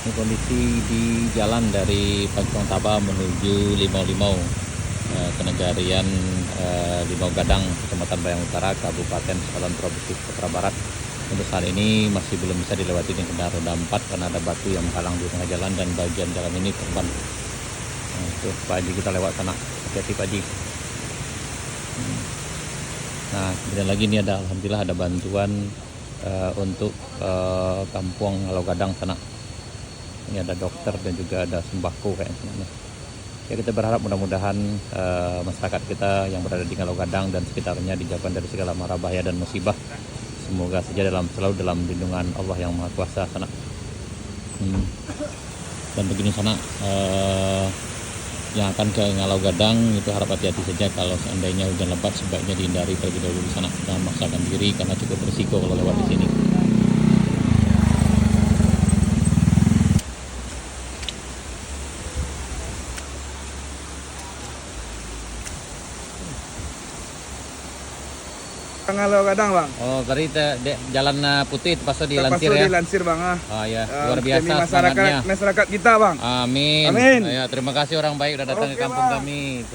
Ini kondisi di jalan dari Pancong Taba menuju Limau Limau, Kenegarian Limau Gadang, Kecamatan Bayang Utara, Kabupaten Selatan Provinsi Sumatera Barat. Untuk saat ini masih belum bisa dilewati dengan kendaraan roda 4 karena ada batu yang menghalang di tengah jalan dan bagian jalan ini terban. Tuh Pak Haji, kita lewat sana. Hati-hati Pak Haji. Nah, kemudian lagi ini ada, alhamdulillah ada bantuan untuk kampung Halau Gadang sana. Ini ada dokter dan juga ada sembako kayaknya. Ya, kita berharap mudah-mudahan masyarakat kita yang berada di Halau Gadang dan sekitarnya dijauhkan dari segala mara bahaya dan musibah. Semoga saja selalu dalam lindungan Allah yang Maha Kuasa sana. Dan begini sana, yang akan ke Halau Gadang itu harap hati-hati saja. Kalau seandainya hujan lebat sebaiknya dihindari terlebih dahulu di sana. Jangan memaksakan diri karena cukup berisiko kalau lewat di sini. Halau Gadang bang. Oh, tadi jalan putih pasal di Terpaksa Lansir ya. dilansir bang. Oh ya, luar biasa demi semangatnya. masyarakat kita bang. Amin. Amin. Ya, terima kasih orang baik udah datang ke Oke, kampung Bang. kami.